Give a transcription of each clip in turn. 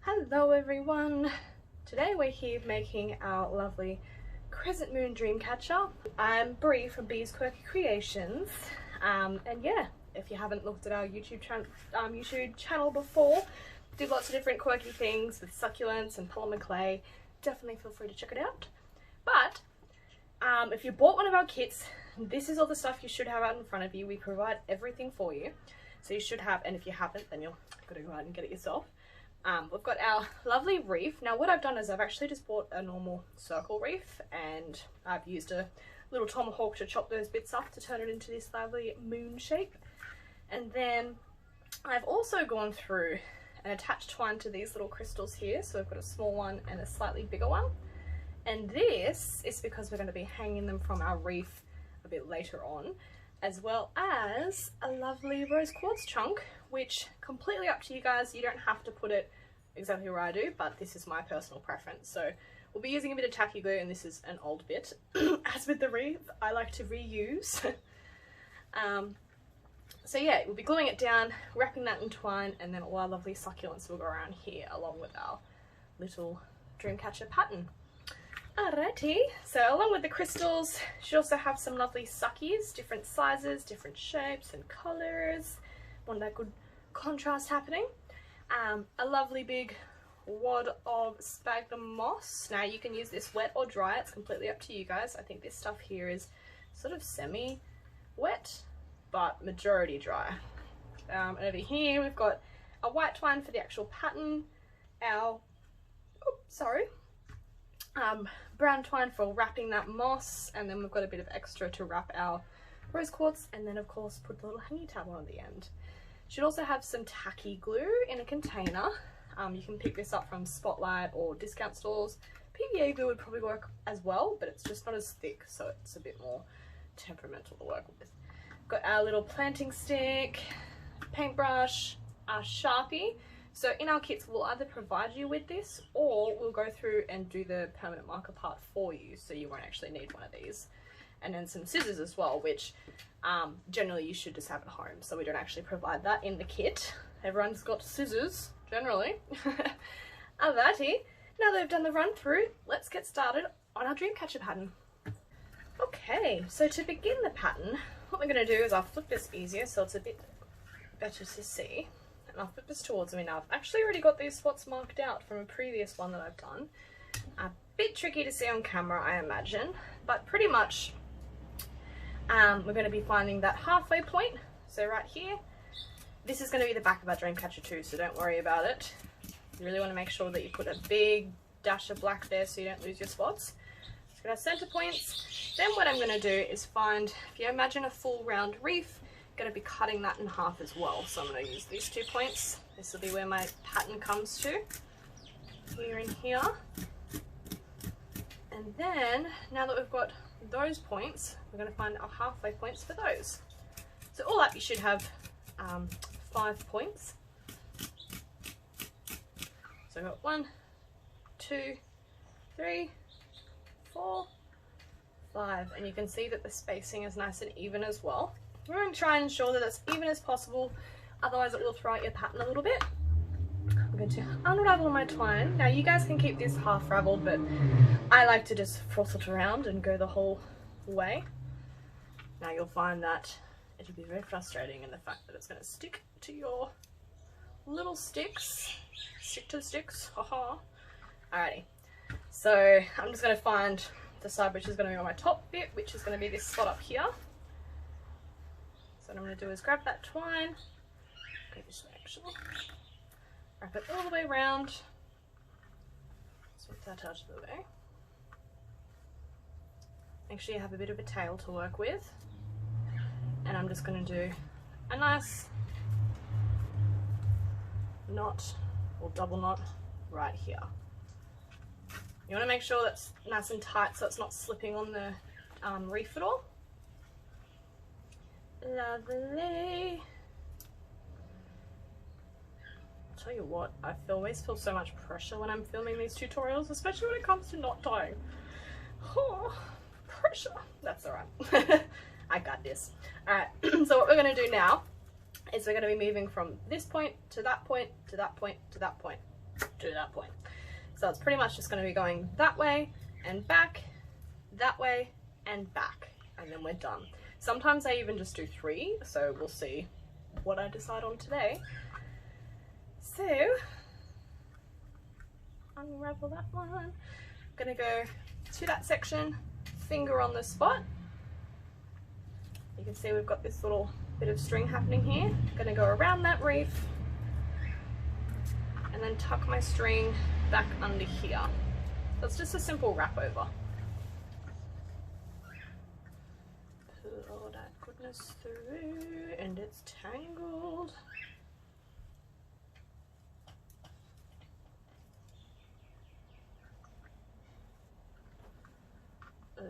Hello everyone! Today we're here making our lovely Crescent Moon Dreamcatcher. I'm Bree from Bee's Quirky Creations, and yeah, if you haven't looked at our YouTube channel before, do lots of different quirky things with succulents and polymer clay. Definitely feel free to check it out. But if you bought one of our kits, this is all the stuff you should have out in front of you. We provide everything for you, so you should have, and if you haven't, then you'll got to go out and get it yourself. We've got our lovely reef. Now what I've done is I've actually just bought a normal circle reef, and I've used a little tomahawk to chop those bits up to turn it into this lovely moon shape. And then I've also gone through and attached twine to these little crystals here. So I've got a small one and a slightly bigger one. And this is because we're going to be hanging them from our reef a bit later on, as well as a lovely rose quartz chunk, which completely up to you guys. You don't have to put it exactly where I do, but this is my personal preference. So we'll be using a bit of tacky glue, and this is an old bit. As with the reef, I like to reuse. So yeah, we'll be gluing it down, wrapping that in twine, and then all our lovely succulents will go around here along with our little Dreamcatcher pattern. Alrighty, so along with the crystals, you should also have some lovely suckies, different sizes, different shapes and colours. Want that good contrast happening. A lovely big wad of sphagnum moss. Now you can use this wet or dry, it's completely up to you guys. I think this stuff here is sort of semi-wet, but majority dry. And over here we've got a white twine for the actual pattern, our, brown twine for wrapping that moss, and then we've got a bit of extra to wrap our rose quartz, and then of course put the little hanging tab on at the end. Should also have some tacky glue in a container. You can pick this up from Spotlight or discount stores. PVA glue would probably work as well, but it's just not as thick, so it's a bit more temperamental to work with. Got our little planting stick, paintbrush, our Sharpie. So in our kits, we'll either provide you with this, or we'll go through and do the permanent marker part for you, so you won't actually need one of these. And then some scissors as well, which generally you should just have at home, so we don't actually provide that in the kit. Everyone's got scissors, generally. Alrighty, now that we've done the run through, let's get started on our Dreamcatcher pattern. Okay, so to begin the pattern, what we're going to do is I'll flip this easier so it's a bit better to see. And I'll flip this towards me now. I've actually already got these spots marked out from a previous one that I've done. A bit tricky to see on camera, I imagine, but pretty much we're going to be finding that halfway point. So right here, this is going to be the back of our Dreamcatcher too, so don't worry about it. You really want to make sure that you put a big dash of black there so you don't lose your spots. So we've got our center points. Then what I'm going to do is find, if you imagine a full round reef, going to be cutting that in half as well. So I'm going to use these 2 points. This will be where my pattern comes to, here and here. And then, now that we've got those points, we're going to find our halfway points for those. So all up you should have 5 points. So I've got 1, 2, 3, 4, 5, and you can see that the spacing is nice and even as well. We're going to try and ensure that it's even as possible, otherwise it will throw out your pattern a little bit. I'm going to unravel my twine. Now you guys can keep this half raveled, but I like to just froth it around and go the whole way. Now you'll find that it'll be very frustrating in the fact that it's going to stick to your little sticks. Stick to the sticks, haha. Alrighty, so I'm just going to find the side which is going to be on my top bit, which is going to be this spot up here. So what I'm going to do is grab that twine, go this way actually, wrap it all the way around, swip that out of the way. Make sure you have a bit of a tail to work with, and I'm just going to do a nice knot or double knot right here. You want to make sure that's nice and tight so it's not slipping on the reef at all. Lovely. I'll tell you what, I always feel so much pressure when I'm filming these tutorials, especially when it comes to knot tying. Oh, pressure. That's alright. I got this. Alright, so what we're going to do now is we're going to be moving from this point to that point to that point to that point. to that point. So it's pretty much just going to be going that way and back, that way and back, and then we're done. Sometimes I even just do 3, so we'll see what I decide on today. So unravel that one. I'm gonna go to that section, finger on the spot. You can see we've got this little bit of string happening here. I'm gonna go around that reef and then tuck my string back under here. So it's just a simple wrap over. Pull all that goodness through, and it's tangled.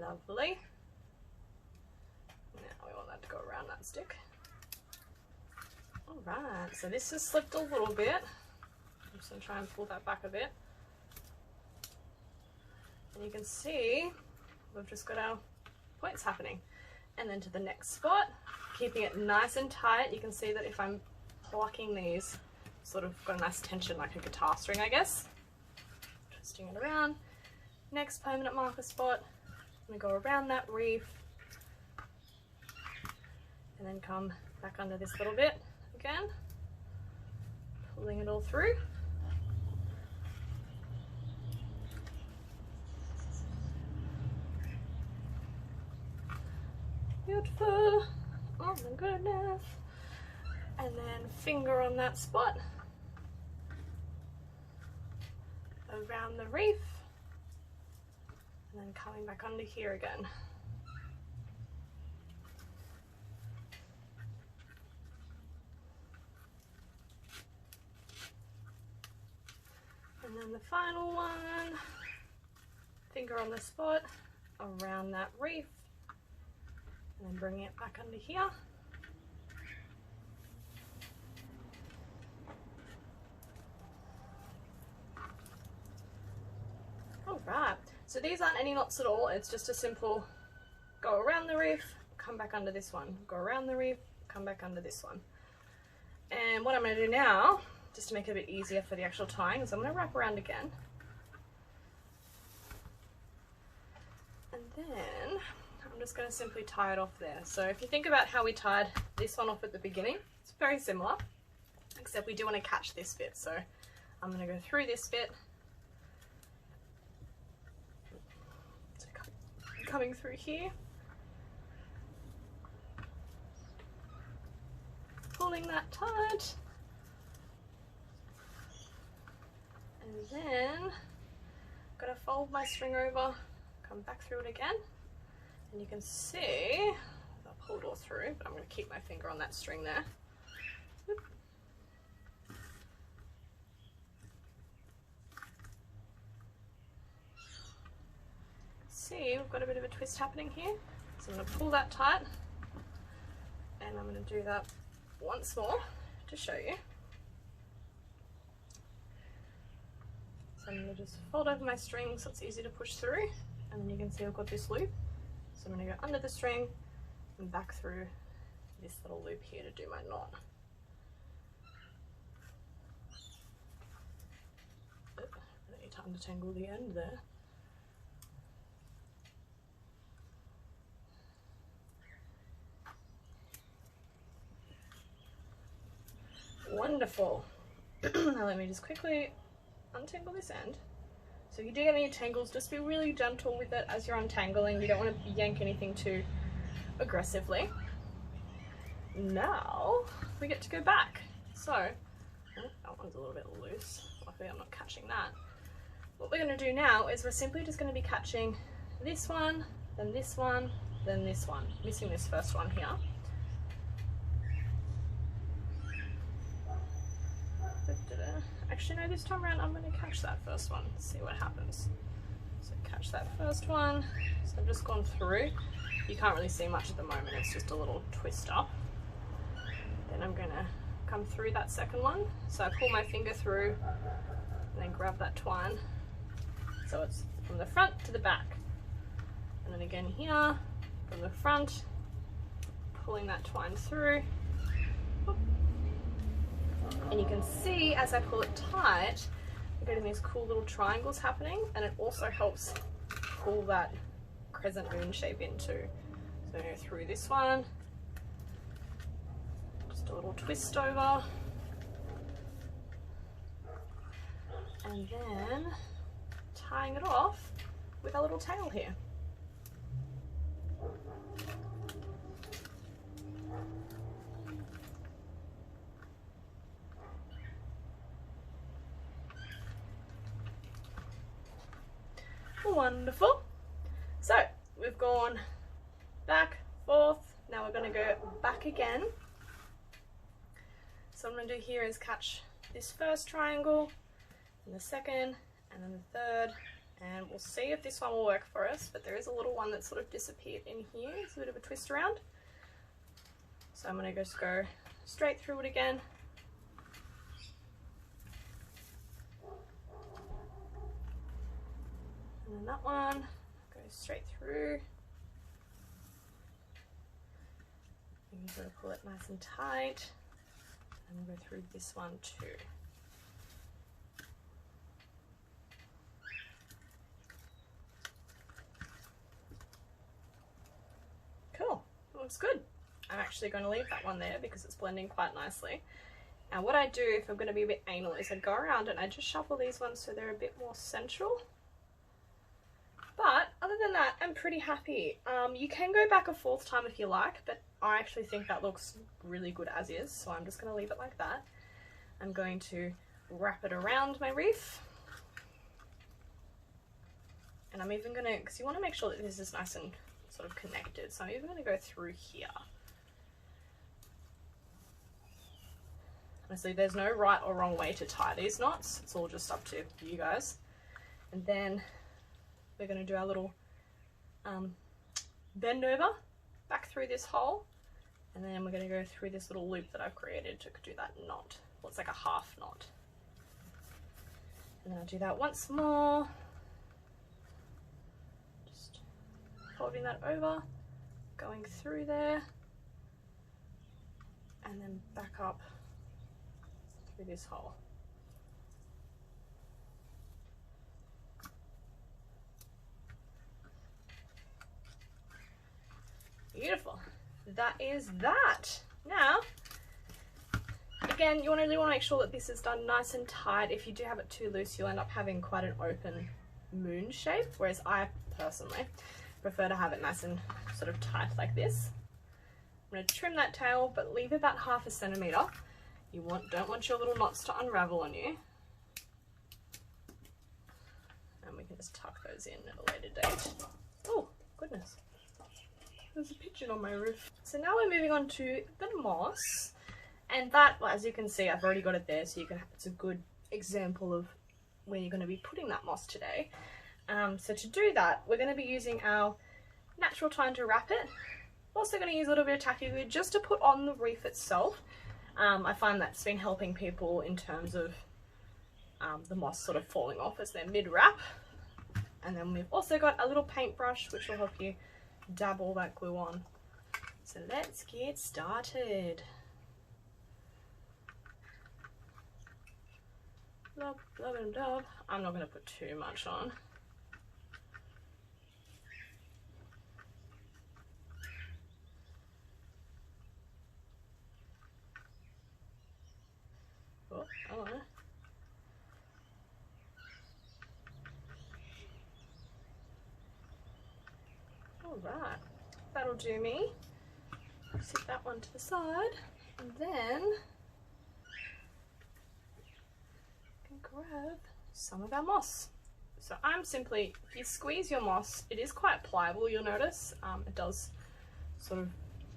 Lovely. Now we want that to go around that stick. Alright, so this has slipped a little bit. I'm just going to try and pull that back a bit. And you can see we've just got our points happening. And then to the next spot, keeping it nice and tight. You can see that if I'm plucking these, sort of got a nice tension like a guitar string, I guess. Twisting it around. Next permanent marker spot. I'm going to go around that reef and then come back under this little bit again, pulling it all through. Beautiful. Oh my goodness. And then finger on that spot around the reef. And then coming back under here again. And then the final one, finger on the spot, around that reef, and then bringing it back under here. Alright. So these aren't any knots at all, it's just a simple go around the reef, come back under this one, go around the reef, come back under this one. And what I'm going to do now, just to make it a bit easier for the actual tying, is I'm going to wrap around again. And then I'm just going to simply tie it off there. So if you think about how we tied this one off at the beginning, it's very similar, except we do want to catch this bit. So I'm going to go through this bit, coming through here, pulling that tight, and then I'm going to fold my string over, come back through it again, and you can see I pulled all through, but I'm going to keep my finger on that string there. Whoop. See, we've got a bit of a twist happening here, so I'm going to pull that tight, and I'm going to do that once more to show you. So I'm going to just fold over my string so it's easy to push through, and then you can see I've got this loop. So I'm going to go under the string and back through this little loop here to do my knot. I need to untangle the end there. Wonderful. Now let me just quickly untangle this end. So if you do get any tangles, just be really gentle with it as you're untangling. You don't want to yank anything too aggressively. Now we get to go back. So, oh, that one's a little bit loose. Luckily I'm not catching that. What we're going to do now is we're simply just going to be catching this one, then this one, then this one. Missing this first one here. Actually no, this time around I'm going to catch that first one, see what happens. So catch that first one, so I've just gone through. You can't really see much at the moment, it's just a little twist up. Then I'm going to come through that second one, so I pull my finger through and then grab that twine. So it's from the front to the back. And then again here, from the front, pulling that twine through. And you can see as I pull it tight, I'm getting these cool little triangles happening, and it also helps pull that crescent moon shape in too. So go through this one, just a little twist over, and then tying it off with a little tail here. Wonderful. So we've gone back, forth. Now we're going to go back again. So what I'm going to do here is catch this first triangle, and the second, and then the third, and we'll see if this one will work for us, but there is a little one that sort of disappeared in here. It's a bit of a twist around. So I'm going to just go straight through it again. And then that one goes straight through. And you've got to pull it nice and tight. And we'll go through this one too. Cool, looks good. I'm actually going to leave that one there because it's blending quite nicely. Now what I do if I'm going to be a bit anal is I go around and I just shuffle these ones so they're a bit more central. But other than that, I'm pretty happy. You can go back a fourth time if you like, but I actually think that looks really good as is, so I'm just going to leave it like that. I'm going to wrap it around my wreath. And I'm even going to, because you want to make sure that this is nice and sort of connected, so I'm even going to go through here. Honestly, there's no right or wrong way to tie these knots. It's all just up to you guys. And then we're going to do our little bend over back through this hole, and then we're going to go through this little loop that I've created to do that knot. Well, it's like a half knot. And then I'll do that once more. Just folding that over, going through there, and then back up through this hole. Beautiful. That is that. Now, again, you really want to make sure that this is done nice and tight. If you do have it too loose, you'll end up having quite an open moon shape, whereas I personally prefer to have it nice and sort of tight like this. I'm going to trim that tail, but leave about 1/2 centimetre. You don't want your little knots to unravel on you. And we can just tuck those in at a later date. Oh, goodness. There's a pigeon on my roof. So now we're moving on to the moss, and that, well, as you can see, I've already got it there, so you can. It's a good example of where you're going to be putting that moss today. So to do that, we're going to be using our natural twine to wrap it. Also going to use a little bit of tacky glue just to put on the wreath itself. I find that's been helping people in terms of the moss sort of falling off as they're mid-wrap. And then we've also got a little paintbrush which will help you dab all that glue on. So let's get started. Blub, blub and dub. I'm not going to put too much on. Oh, oh. Alright, that'll do me. Set that one to the side, and then I can grab some of our moss. So I'm simply, if you squeeze your moss, it is quite pliable, you'll notice. It does sort of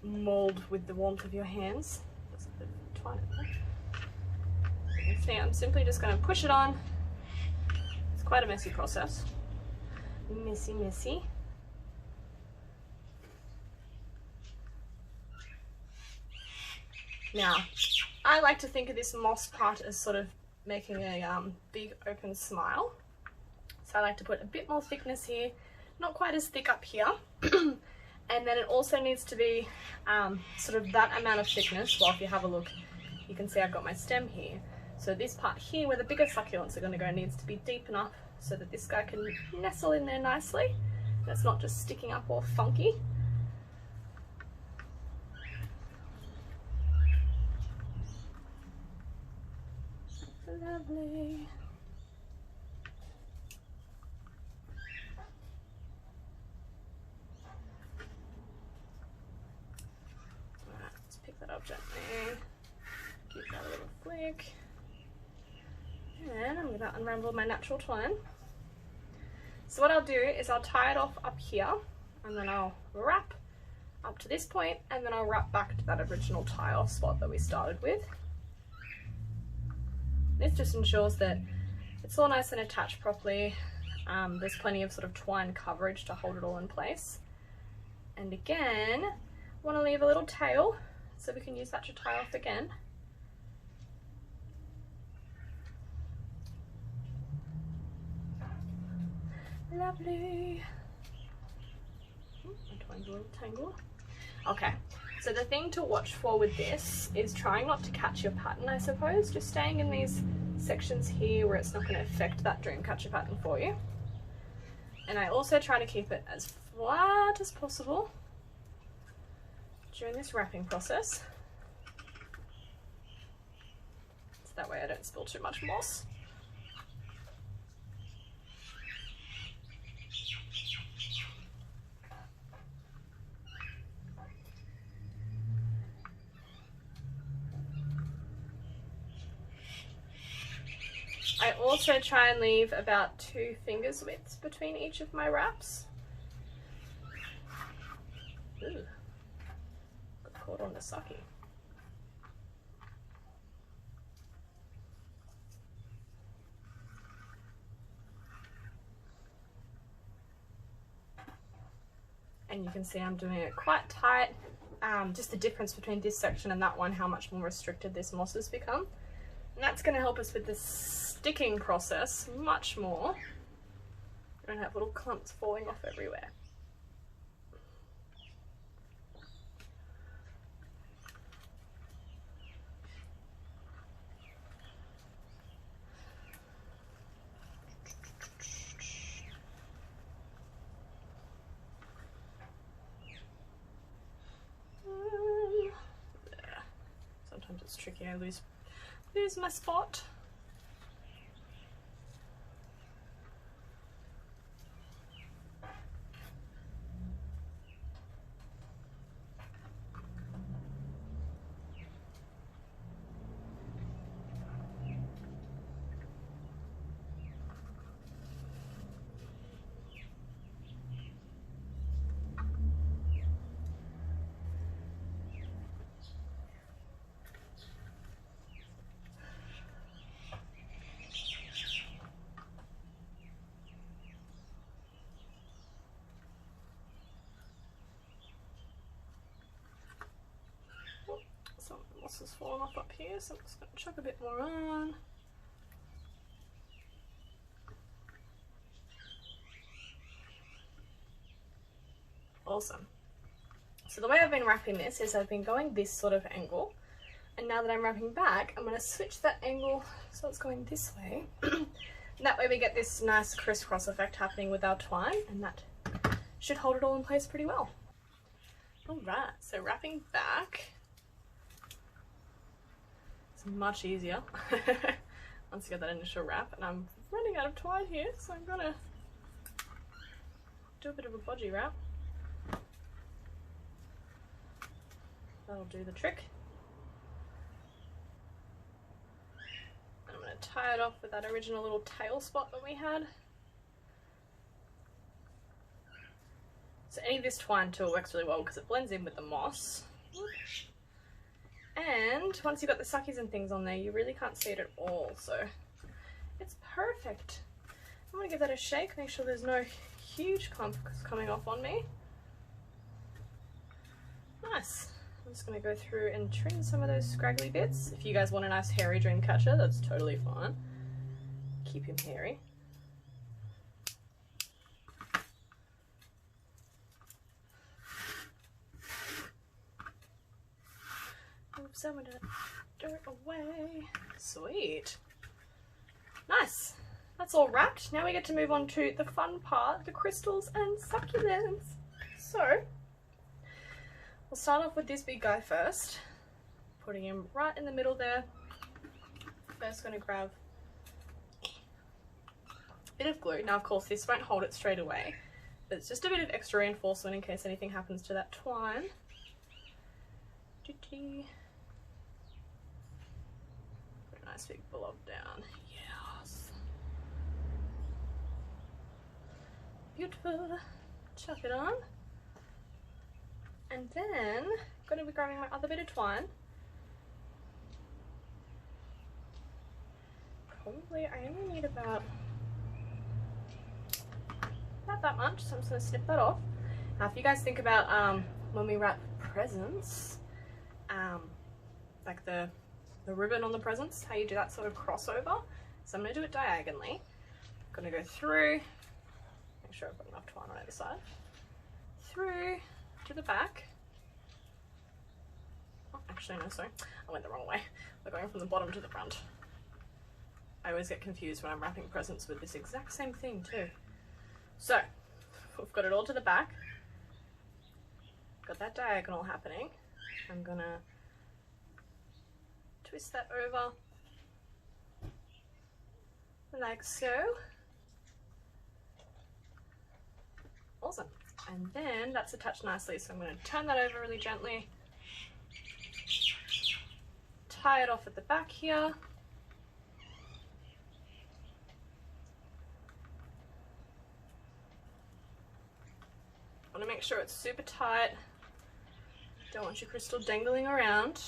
mould with the warmth of your hands. There's a bit of twine in there. You can see I'm simply just going to push it on. It's quite a messy process. Messy, messy. Now, I like to think of this moss part as sort of making a big open smile. So I like to put a bit more thickness here, not quite as thick up here. And then it also needs to be sort of that amount of thickness. Well, if you have a look, you can see I've got my stem here. So this part here where the bigger succulents are going to go needs to be deep enough so that this guy can nestle in there nicely. And it's not just sticking up all funky. Lovely. Alright, let's pick that up gently. Give that a little flick. And I'm going to unravel my natural twine. So what I'll do is I'll tie it off up here, and then I'll wrap up to this point, and then I'll wrap back to that original tie off spot that we started with. This just ensures that it's all nice and attached properly. There's plenty of sort of twine coverage to hold it all in place. And again, want to leave a little tail so we can use that to tie off again. Lovely. My twine's a little tangled. Okay. So the thing to watch for with this is trying not to catch your pattern, I suppose. Just staying in these sections here where it's not going to affect that Dreamcatcher pattern for you. And I also try to keep it as flat as possible during this wrapping process. So that way I don't spill too much moss. I also try and leave about 2 fingers widths between each of my wraps. Ooh, got caught on the sucky. And you can see I'm doing it quite tight. Just the difference between this section and that one, how much more restricted this moss has become. And that's going to help us with the sticking process much more. We don't have little clumps falling off everywhere. Yeah. Sometimes it's tricky, I lose my spot. Some of the moss has fallen off up here, so I'm just going to chuck a bit more on. Awesome. So the way I've been wrapping this is I've been going this sort of angle, and now that I'm wrapping back, I'm going to switch that angle so it's going this way. And that way we get this nice crisscross effect happening with our twine, and that should hold it all in place pretty well. Alright, so wrapping back. Much easier once you get that initial wrap, and I'm running out of twine here, so I'm gonna do a bit of a bodgy wrap. That'll do the trick. And I'm gonna tie it off with that original little tail spot that we had. So any of this twine tool works really well because it blends in with the moss. And once you've got the suckies and things on there, you really can't see it at all, so it's perfect. I'm going to give that a shake, make sure there's no huge clumps coming off on me. Nice. I'm just going to go through and trim some of those scraggly bits. If you guys want a nice hairy Dreamcatcher, that's totally fine. Keep him hairy. Oops, I dirt away. Sweet. Nice. That's all wrapped. Now we get to move on to the fun part, the crystals and succulents. So, we'll start off with this big guy first. Putting him right in the middle there. First going to grab a bit of glue. Now of course this won't hold it straight away, but it's just a bit of extra reinforcement in case anything happens to that twine. Put a nice big blob down. Yes. Beautiful. Chuck it on. And then I'm going to be grabbing my other bit of twine. Probably I only need about that much, so I'm just going to snip that off. Now if you guys think about when we wrap presents, like the ribbon on the presents, how you do that sort of crossover, so I'm going to do it diagonally. I'm going to go through, make sure I've got enough twine on either side, through to the back. Oh, actually no, sorry, I went the wrong way. We're going from the bottom to the front. I always get confused when I'm wrapping presents with this exact same thing too. So, we've got it all to the back. Got that diagonal happening. I'm gonna twist that over like so. Awesome. And then that's attached nicely, so I'm gonna turn that over really gently. Tie it off at the back here. I want to make sure it's super tight. Don't want your crystal dangling around.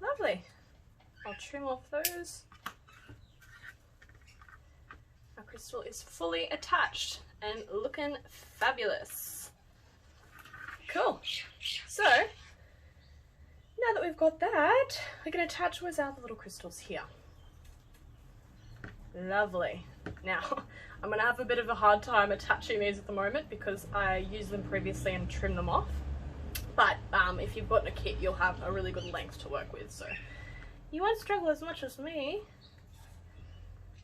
Lovely. I'll trim off those. Our crystal is fully attached and looking fabulous. Cool. So, now that we've got that, we're going to attach where's our little crystals here. Lovely. Now, I'm going to have a bit of a hard time attaching these at the moment because I used them previously and trimmed them off. But if you've got a kit, you'll have a really good length to work with, so you won't struggle as much as me.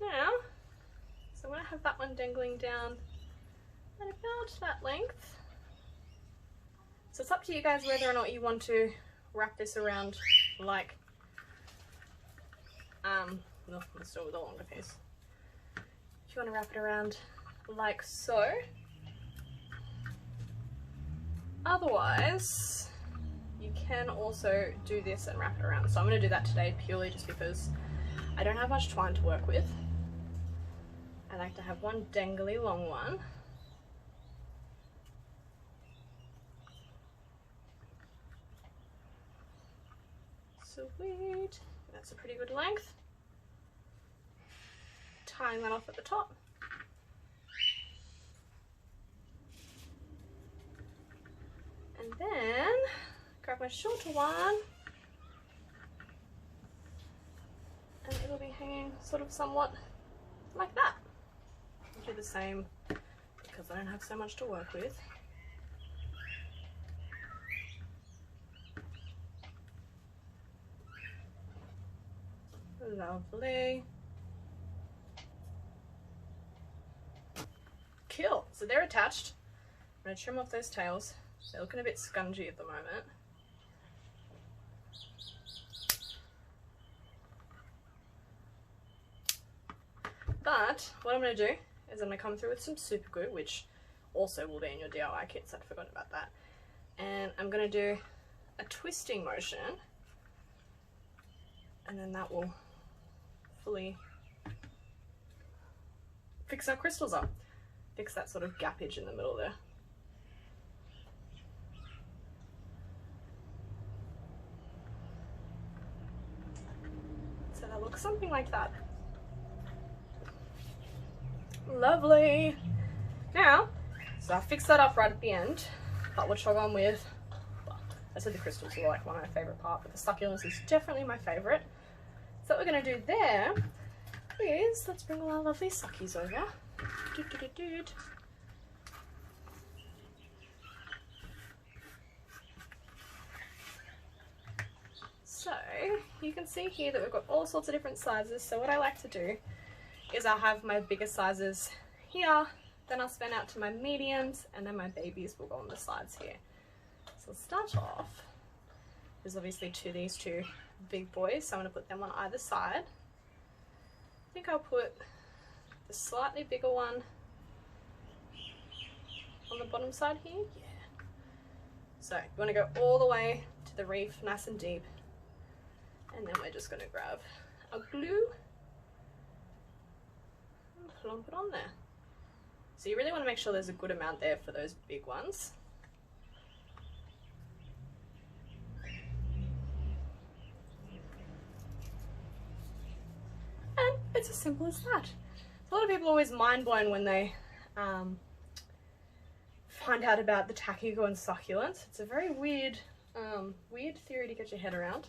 Now, so I'm going to have that one dangling down at about that length. So it's up to you guys whether or not you want to wrap this around like, no, let's do it with a longer piece. If you want to wrap it around like so. Otherwise, you can also do this and wrap it around. So I'm going to do that today purely just because I don't have much twine to work with. I like to have one dangly long one. Sweet. That's a pretty good length. Tying that off at the top. And then grab my shorter one and it'll be hanging sort of somewhat like that. I'll do the same because I don't have so much to work with. Lovely. Cool. So they're attached. I'm going to trim off those tails. They're looking a bit scungy at the moment. But what I'm going to do is I'm going to come through with some super glue, which also will be in your DIY kits. I'd forgotten about that. And I'm going to do a twisting motion, and then that will fully fix our crystals up. Fix that sort of gappage in the middle there. So that looks something like that. Lovely. Now, so I fixed that up right at the end, but we'll chug on with, well, I said the crystals were like one of my favourite parts, but the succulents is definitely my favourite. So what we're going to do there is, let's bring all our lovely suckies over. So you can see here that we've got all sorts of different sizes. So what I like to do is I'll have my bigger sizes here, then I'll span out to my mediums, and then my babies will go on the sides here. So I'll start off, there's obviously these two big boys, so I'm going to put them on either side. I think I'll put the slightly bigger one on the bottom side here. Yeah. So you want to go all the way to the reef, nice and deep, and then we're just going to grab our glue and plump it on there. So you really want to make sure there's a good amount there for those big ones. And it's as simple as that. A lot of people are always mind blown when they find out about the tacky glue and succulents. It's a very weird theory to get your head around.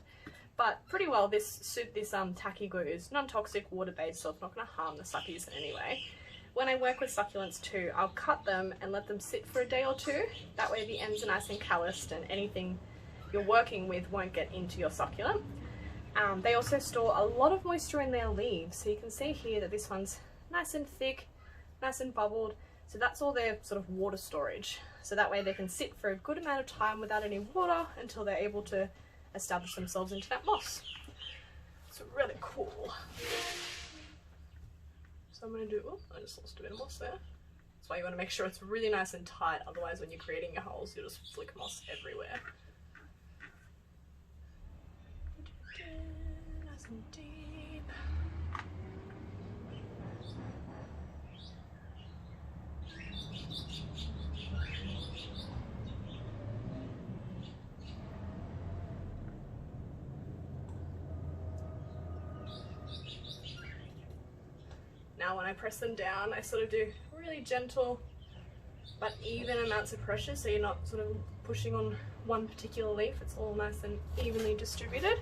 But pretty well this tacky glue is non-toxic, water-based, so it's not going to harm the suckies in any way. When I work with succulents too, I'll cut them and let them sit for a day or two. That way the ends are nice and calloused and anything you're working with won't get into your succulent. They also store a lot of moisture in their leaves. So you can see here that this one's nice and thick, nice and bubbled. So that's all their sort of water storage. So that way they can sit for a good amount of time without any water until they're able to establish themselves into that moss. It's really cool. So I'm going to do, oh, I just lost a bit of moss there. That's why you want to make sure it's really nice and tight, otherwise when you're creating your holes you'll just flick moss everywhere. Nice and deep. Now when I press them down, I sort of do really gentle but even amounts of pressure, so you're not sort of pushing on one particular leaf. It's all nice and evenly distributed.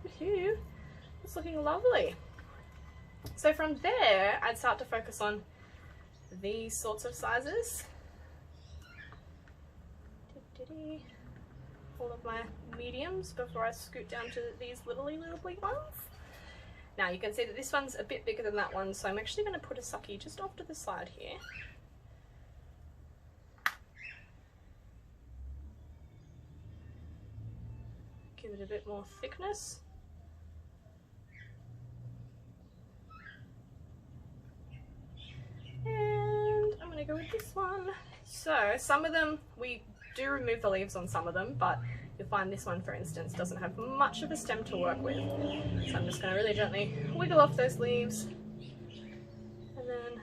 Woohoo! It's looking lovely. So from there, I'd start to focus on these sorts of sizes. All of my mediums before I scoot down to these little big ones. Now you can see that this one's a bit bigger than that one, so I'm actually going to put a sucky just off to the side here. Give it a bit more thickness. And I'm going to go with this one. So some of them, we do remove the leaves on some of them, but you'll find this one, for instance, doesn't have much of a stem to work with. So I'm just going to really gently wiggle off those leaves. And then,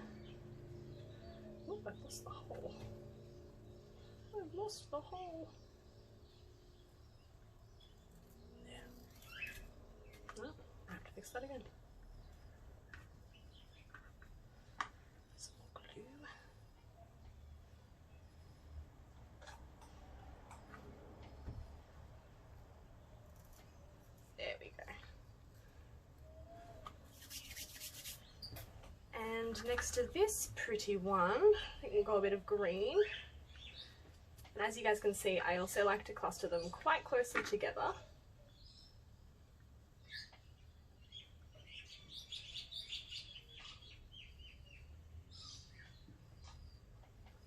oh, I've lost the hole. I've lost the hole. There. Oh, I have to fix that again. Some more glue. There we go. And next to this pretty one, I think we'll go a bit of green. And as you guys can see, I also like to cluster them quite closely together.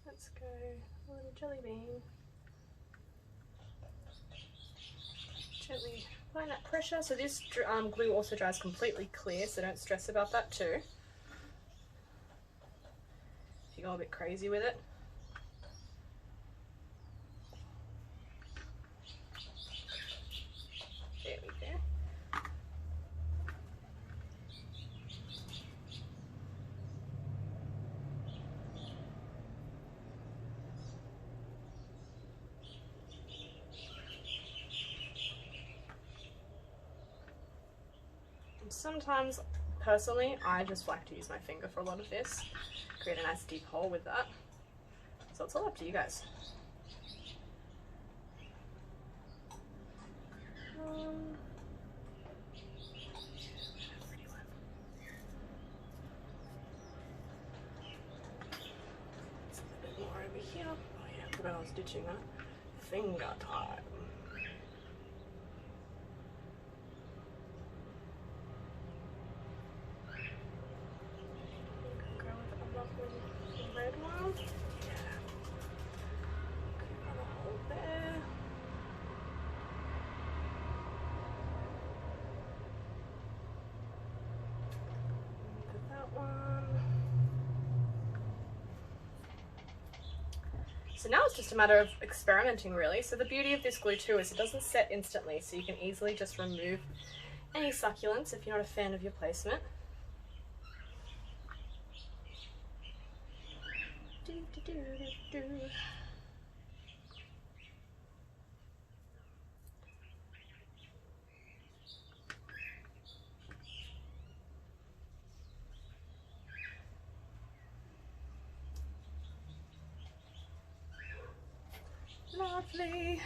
Let's go a little jelly bean. Gently apply that pressure. So this glue also dries completely clear, so don't stress about that too. If you go a bit crazy with it. There we go. Sometimes, personally, I just like to use my finger for a lot of this. Create a nice deep hole with that. So it's all up to you guys. It's a bit more over here. Oh yeah, I forgot I was ditching that. Finger time. So now it's just a matter of experimenting really. So the beauty of this glue too is it doesn't set instantly, so you can easily just remove any succulents if you're not a fan of your placement. Lovely.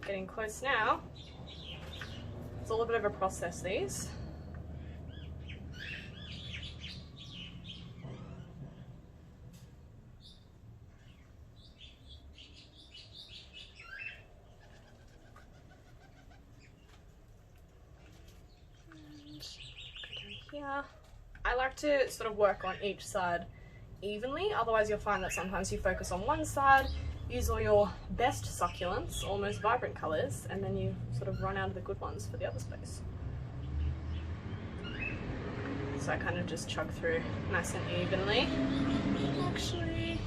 Getting close now. It's a little bit of a process, these. Here. I like to sort of work on each side evenly, otherwise you'll find that sometimes you focus on one side, use all your best succulents, all most vibrant colours, and then you sort of run out of the good ones for the other space. So I kind of just chug through nice and evenly. Actually,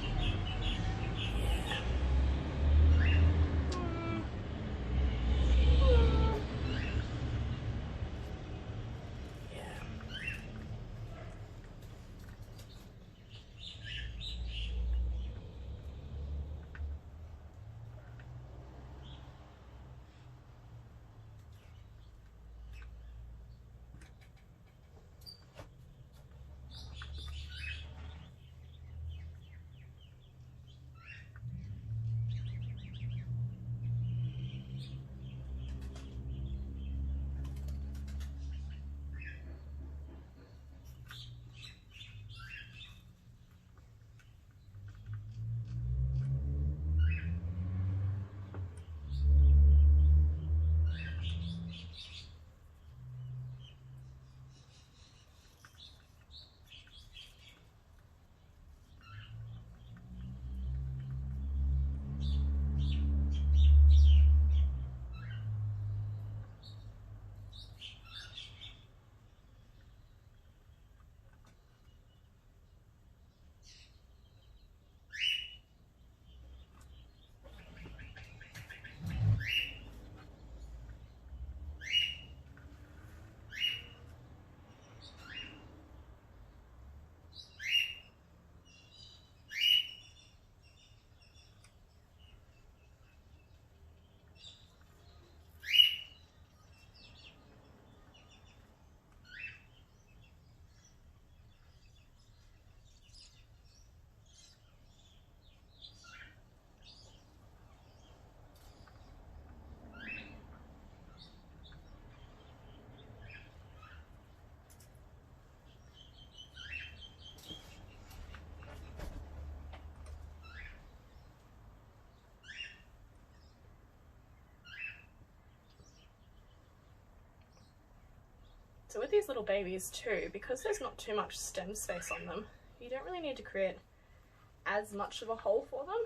so with these little babies too, because there's not too much stem space on them, you don't really need to create as much of a hole for them.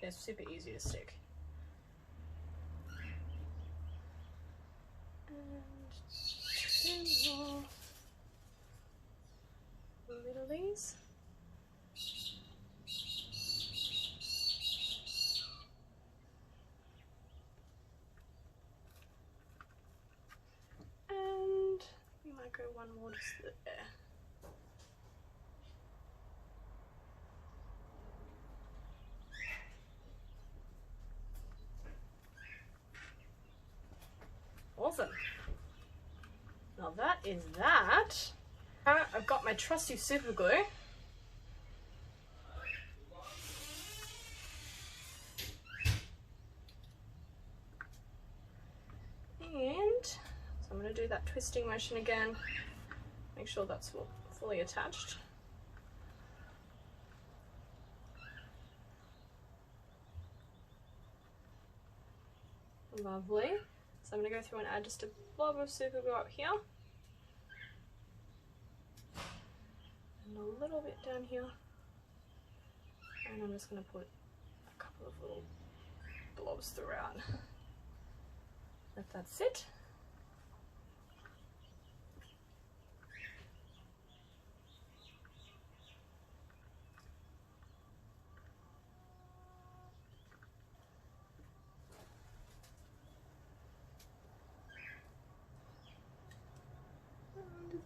They're super easy to stick. And two more littlies. And we might go one more just there. Awesome. Now that is that. I've got my trusty super glue. And so I'm going to do that twisting motion again. Make sure that's fully attached. Lovely. So I'm going to go through and add just a blob of super glue up here. And a little bit down here. And I'm just going to put a couple of little blobs throughout. Let that sit.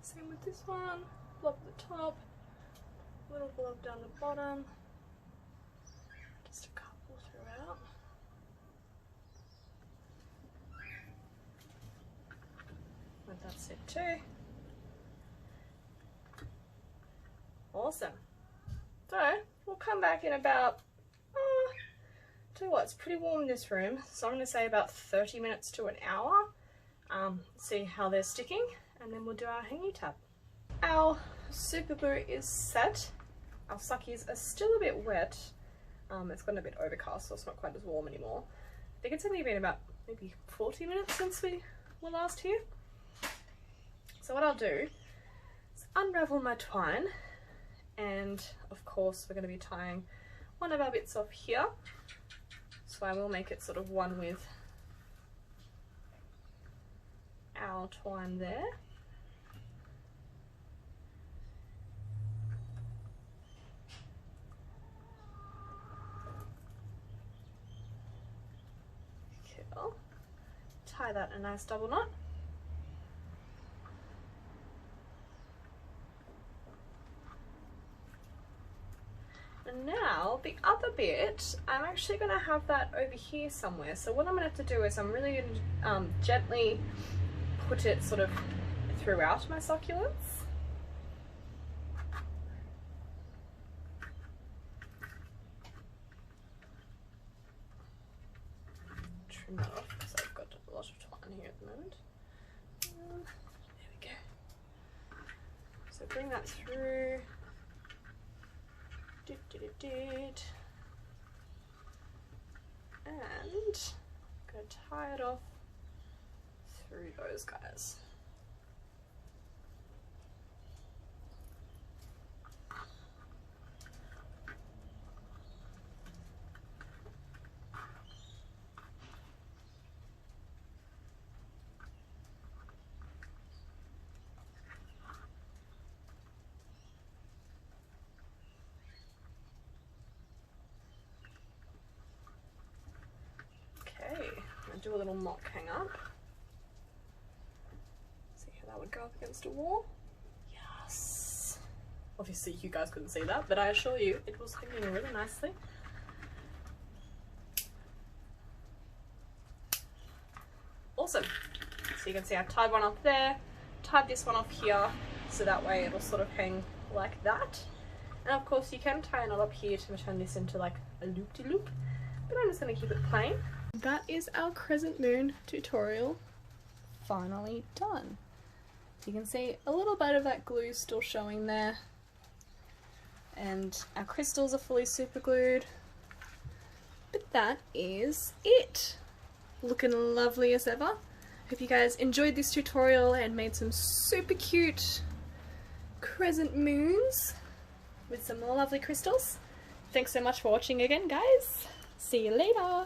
Same with this one, blob at the top, little blob down the bottom, just a couple throughout. And that's it too. Awesome. So we'll come back in about, tell you what, it's pretty warm in this room, so I'm going to say about 30 minutes to an hour. See how they're sticking, and then we'll do our hanging tab. Our super glue is set. Our suckies are still a bit wet. It's gotten a bit overcast, so it's not quite as warm anymore. I think it's only been about maybe 40 minutes since we were last here. So what I'll do is unravel my twine, and of course we're going to be tying one of our bits off here. So I will make it sort of one with our twine there. Cool. Tie that in a nice double knot. And now the other bit, I'm actually going to have that over here somewhere. So what I'm going to have to do is I'm really going to gently put it sort of throughout my succulents. Trim that off because I've got a lot of twine here at the moment. There we go. So bring that through. And I'm going to tie it off through those guys. Do a little mock hang up. See how that would go up against a wall? Yes! Obviously you guys couldn't see that, but I assure you it was hanging really nicely. Awesome! So you can see I tied one off there, tied this one off here, so that way it'll sort of hang like that. And of course you can tie a knot up here to turn this into like a loop-de-loop, but I'm just going to keep it plain. That is our crescent moon tutorial finally done. You can see a little bit of that glue still showing there, and our crystals are fully super glued, but that is it. Looking lovely as ever. Hope you guys enjoyed this tutorial and made some super cute crescent moons with some lovely crystals. Thanks so much for watching again, guys. See you later.